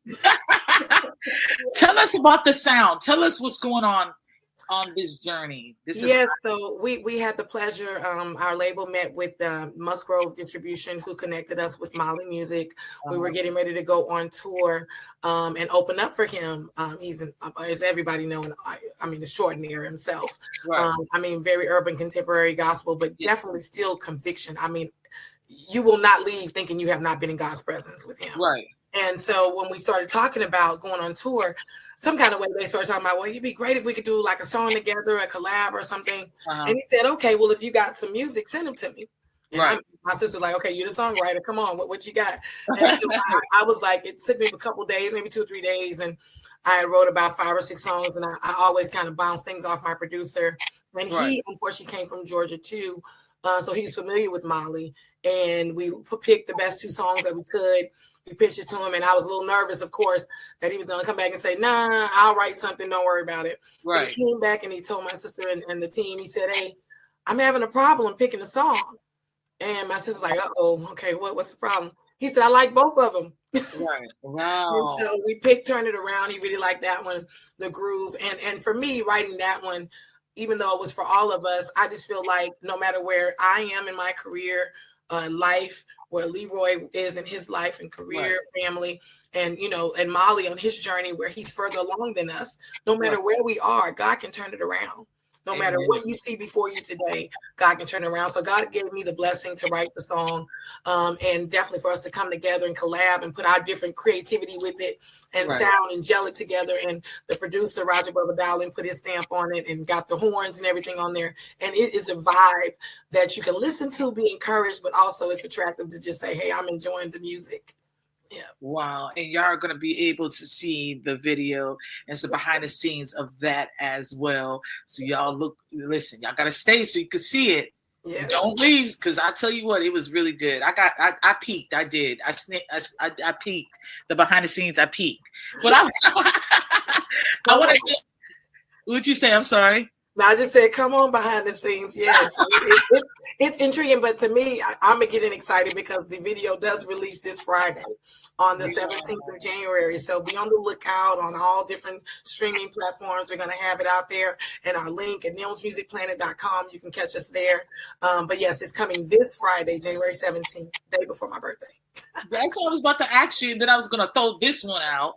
Tell us about the sound. Tell us what's going on this journey. So we had the pleasure. Our label met with Musgrove Distribution, who connected us with Molly Music. We were getting ready to go on tour and open up for him. He's as everybody knows, extraordinary himself. Right. Very urban contemporary gospel, but definitely still conviction. You will not leave thinking you have not been in God's presence with him. Right. And so when we started talking about going on tour, some kind of way they started talking about, well, it'd be great if we could do like a song together, a collab or something. And he said, okay, well, if you got some music, send them to me. And my sister was like, okay, you're the songwriter. Come on, what you got? And so I was like, it took me a couple of days, maybe 2 or 3 days. And I wrote about 5 or 6 songs. And I always kind of bounce things off my producer. And he, unfortunately, came from Georgia, too. So he's familiar with Molly. And we picked the best 2 songs that we could. we pitched it to him, and I was a little nervous, of course, that he was going to come back and say, nah, I'll write something. Don't worry about it. Right. But he came back and he told my sister and the team, he said, hey, I'm having a problem picking a song. And my sister's like, uh-oh, okay, what's the problem? He said, I like both of them. Right. Wow. And so we picked Turn It Around. He really liked that one, the groove. And for me, writing that one, even though it was for all of us, I just feel like no matter where I am in my career, life, where Leroy is in his life and career, family, and and Molly on his journey where he's further along than us, no matter where we are, God can turn it around. No matter what you see before you today, God can turn it around. So God gave me the blessing to write the song, and definitely for us to come together and collab and put our different creativity with it and sound and gel it together. And the producer, Roger Bubba Dowling, put his stamp on it and got the horns and everything on there. And it is a vibe that you can listen to, be encouraged, but also it's attractive to just say, hey, I'm enjoying the music. Yeah. Wow. And y'all are going to be able to see the video and some behind the scenes of that as well. So y'all listen, y'all got to stay so you can see it. Yes. Don't leave, because I tell you what, it was really good. I peeked. I did. I peeked. The behind the scenes, I peeked. But I want to. What'd you say? I'm sorry. I just said, come on behind the scenes. Yes, it's intriguing. But to me, I'm getting excited because the video does release this Friday on the 17th of January. So be on the lookout on all different streaming platforms. We're going to have it out there, and our link at nelmsmusicplanet.com. You can catch us there. But yes, it's coming this Friday, January 17th, day before my birthday. That's what I was about to ask you. Then I was going to throw this one out.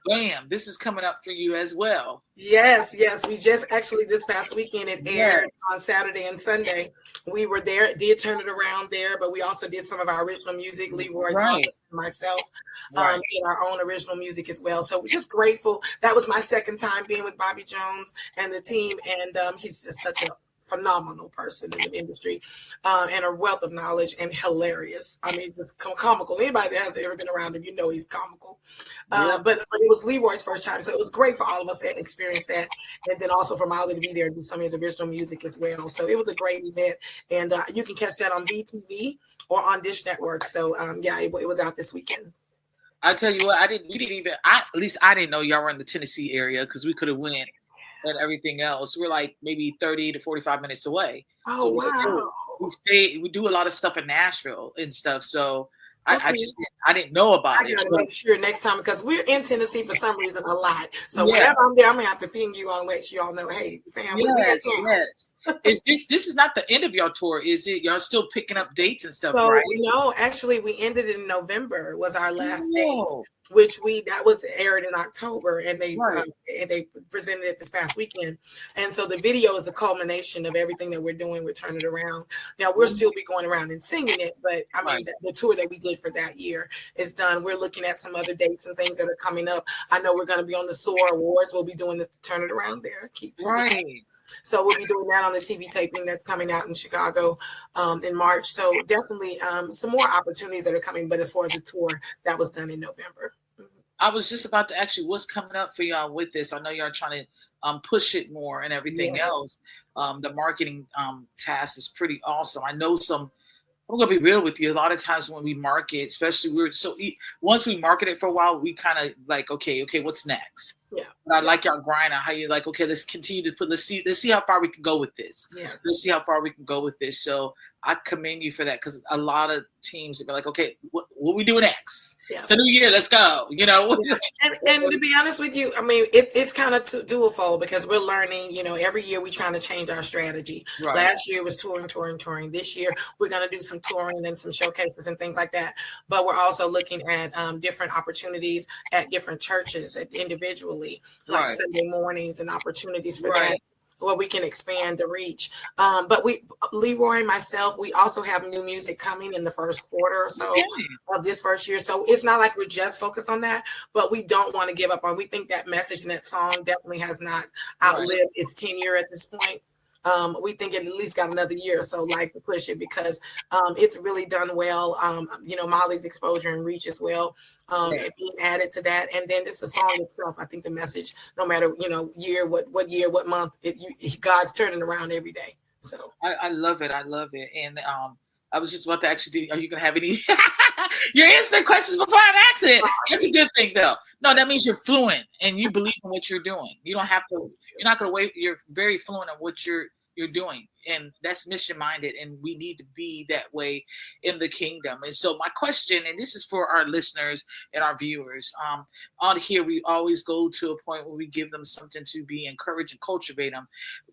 Bam, this is coming up for you as well. Yes. We just actually this past weekend it aired on Saturday and Sunday. We were there, did Turn It Around there, but we also did some of our original music, Leroy, Thomas, and myself, did our own original music as well. So we're just grateful. That was my second time being with Bobby Jones and the team, and he's just such a phenomenal person in the industry, and a wealth of knowledge and hilarious. I mean, just comical. Anybody that has ever been around him, he's comical. But it was Leroy's first time, so it was great for all of us to experience that, and then also for Molly to be there and do some of his original music as well. So it was a great event, and you can catch that on VTV or on Dish Network. So it was out this weekend. I tell you what, I didn't know y'all were in the Tennessee area, because we could have went. And everything else, we're like maybe 30 to 45 minutes away. Oh, wow. We do a lot of stuff in Nashville and stuff. So I didn't know about it. I gotta make sure next time, because we're in Tennessee for some reason a lot. So whenever I'm there, I'm gonna have to ping you on, let you all know, hey, fam. Yes. This is not the end of your tour, is it? Y'all still picking up dates and stuff, so, right? No, actually, we ended in November. Was our last date, which that was aired in October, and they presented it this past weekend. And so the video is a culmination of everything that we're doing with Turn It Around. Now we'll still be going around and singing it, but I mean the tour that we did for that year is done. We're looking at some other dates and things that are coming up. I know we're going to be on the SOAR Awards. We'll be doing the Turn It Around there. So we'll be doing that on the TV taping that's coming out in Chicago in March. So definitely some more opportunities that are coming. But as far as the tour, that was done in November. I was just about to ask you what's coming up for y'all with this. I know y'all trying to push it more and everything else. The marketing task is pretty awesome. I know I'm gonna be real with you. A lot of times when we market, especially once we market it for a while, we kind of like, okay, what's next? Yeah. But I like y'all grind on how you're like, okay, let's continue to let's see how far we can go with this. Yes. Let's see how far we can go with this. So I commend you for that, because a lot of teams would be like, okay, what we doing next? Yeah. It's a new year, let's go. And to be honest with you, I mean, it's kind of dual-fold, because we're learning. Every year we're trying to change our strategy. Right. Last year was touring. This year we're going to do some touring and some showcases and things like that. But we're also looking at different opportunities at different churches, individually, like Sunday mornings and opportunities for that, where we can expand the reach. But Leroy and myself, we also have new music coming in the first quarter or so of this first year. So it's not like we're just focused on that, but we don't want to give up on. We think that message and that song definitely has not outlived its tenure at this point. We think it at least got another year or so to push it, because it's really done well. Molly's exposure and reach as well, and being added to that. And then just the song itself, I think the message, no matter, year, what month, God's turning around every day. So I love it. And I was just about to actually are you going to have any? You're answering questions before I'm asking it. That's a good thing, though. No, that means you're fluent and you believe in what you're doing. You don't have to. You're not going to wait. You're very fluent in what you're doing, and that's mission minded. And we need to be that way in the kingdom. And so, my question, and this is for our listeners and our viewers, on here we always go to a point where we give them something to be encouraged and cultivate them.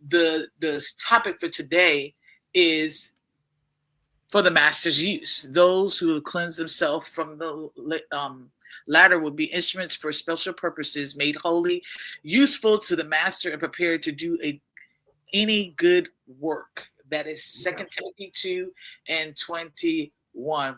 The topic for today is for the master's use. Those who have cleansed themselves from the latter will be instruments for special purposes, made holy, useful to the master, and prepared to do any good work. That is 2 Timothy 2:21.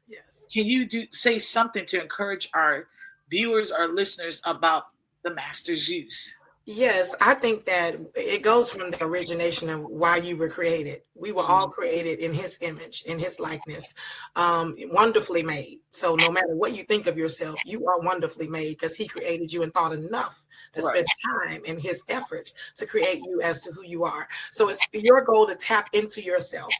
Yes. Can you say something to encourage our viewers, our listeners about the master's use? Yes, I think that it goes from the origination of why you were created. We were all created in his image, in his likeness, wonderfully made. So no matter what you think of yourself, you are wonderfully made because he created you and thought enough to spend time in his effort to create you as to who you are. So it's your goal to tap into yourself.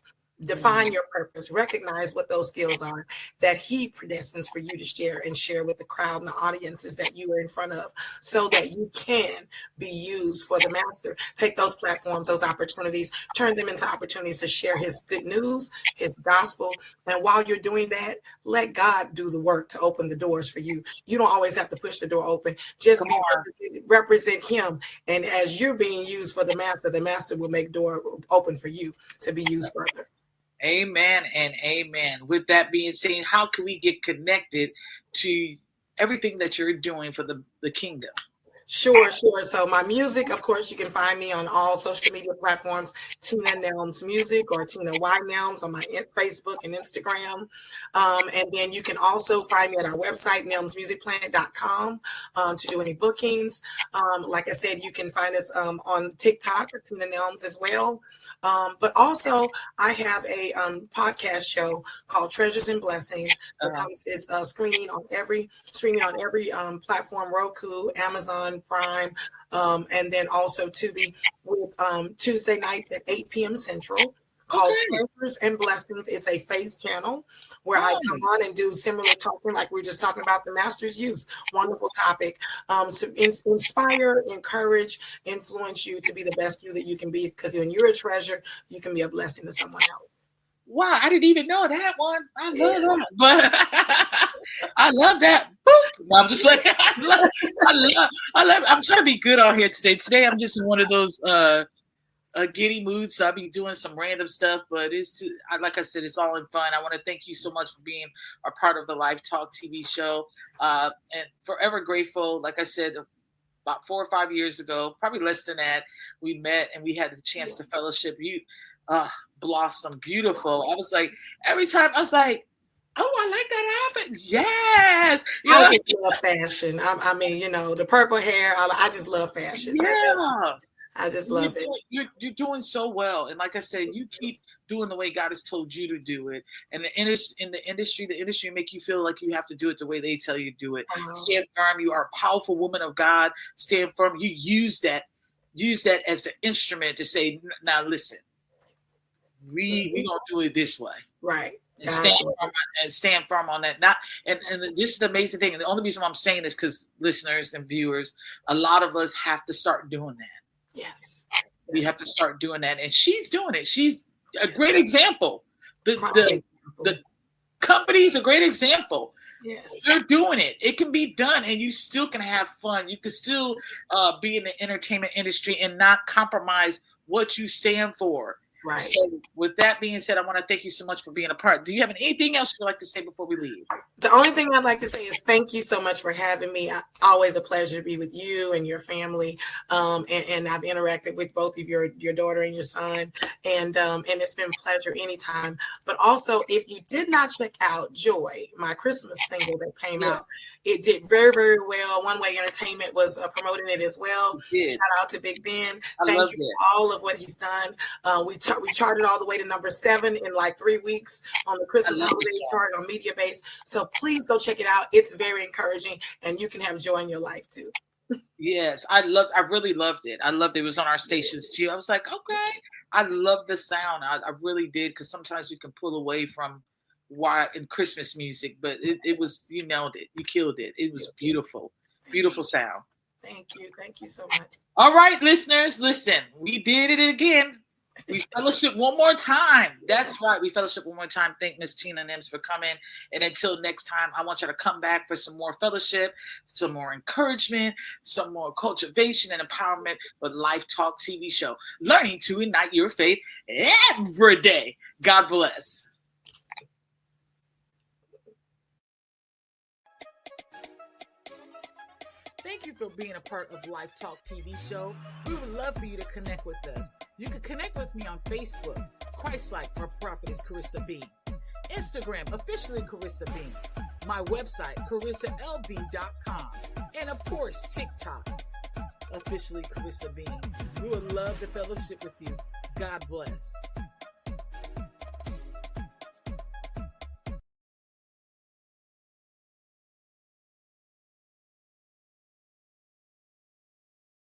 Define your purpose, recognize what those skills are that he predestines for you to share and share with the crowd and the audiences that you are in front of so that you can be used for the master. Take those platforms, those opportunities, turn them into opportunities to share his good news, his gospel. And while you're doing that, let God do the work to open the doors for you. You don't always have to push the door open. Just represent him. And as you're being used for the master will make door open for you to be used further. Amen and amen. With that being said, how can we get connected to everything that you're doing for the kingdom? Sure. So my music, of course, you can find me on all social media platforms, Tina Nelms Music or Tina Y Nelms on my Facebook and Instagram. And then you can also find me at our website, nelmsmusicplanet.com, to do any bookings. Like I said, you can find us on TikTok, Tina Nelms as well. But also I have a podcast show called Treasures and Blessings. It's streaming on every platform, Roku, Amazon Prime, and then also Tubi with Tuesday nights at 8 p.m. Central, called Treasures and Blessings. It's a faith channel where I come on and do similar talking like we were just talking about the master's use. Wonderful topic to inspire, encourage, influence you to be the best you that you can be, because when you're a treasure, you can be a blessing to someone else. Wow, I didn't even know that one. I love that. But I love that. Boop. No, I'm just like I love I'm trying to be good out here today. Today I'm just in one of those giddy moods, so I'll be doing some random stuff, but like I said, it's all in fun. I want to thank you so much for being a part of the Live Talk TV show, and forever grateful. Like I said, about 4 or 5 years ago, probably less than that, we met and we had the chance to fellowship. You blossom beautiful. I was like, every time I was like, oh, I like that outfit. Yes. I just love fashion. I mean, the purple hair. I just love fashion. Yeah. I just love it. You're doing so well. And like I said, you keep doing the way God has told you to do it. And the industry make you feel like you have to do it the way they tell you to do it. Stand firm. You are a powerful woman of God. Stand firm. You use that as an instrument to say, now listen, we don't do it this way. Right. And stand firm on that. And this is the amazing thing. And the only reason why I'm saying this, because listeners and viewers, a lot of us have to start doing that. Yes. We have to start doing that. And she's doing it. She's a great example. The company's a great example. Yes. They're doing it. It can be done and you still can have fun. You can still be in the entertainment industry and not compromise what you stand for. Right. So with that being said, I want to thank you so much for being a part. Do you have anything else you'd like to say before we leave? The only thing I'd like to say is thank you so much for having me. Always a pleasure to be with you and your family. And I've interacted with both of your daughter and your son. And it's been a pleasure anytime. But also, if you did not check out Joy, my Christmas single that came out, it did very, very well. One Way Entertainment was promoting it as well. Shout out to Big Ben. Thank you for all of what he's done. We charted all the way to number 7 in like 3 weeks on the Christmas holiday chart on Mediabase. So please go check it out. It's very encouraging, and you can have joy in your life too. Yes, I really loved it. I loved it. It was on our stations too. I was like, okay, I love the sound. I really did, because sometimes we can pull away from why in Christmas music, but it was, you nailed it. You killed it. It was beautiful. Beautiful sound. Thank you. Thank you so much. All right, listeners, listen. We did it again. We fellowship one more time. That's right. We fellowship one more time. Thank Miss Tina Nelms for coming. And until next time, I want you to come back for some more fellowship, some more encouragement, some more cultivation and empowerment with Life Talk TV show. Learning to ignite your faith every day. God bless. Thank you for being a part of Life Talk TV show. We would love for you to connect with us. You can connect with me on Facebook, Christ-like or Prophetess Carissa Bean. Instagram, officially Carissa Bean. My website, CarissaLB.com. And of course, TikTok, officially Carissa Bean. We would love to fellowship with you. God bless.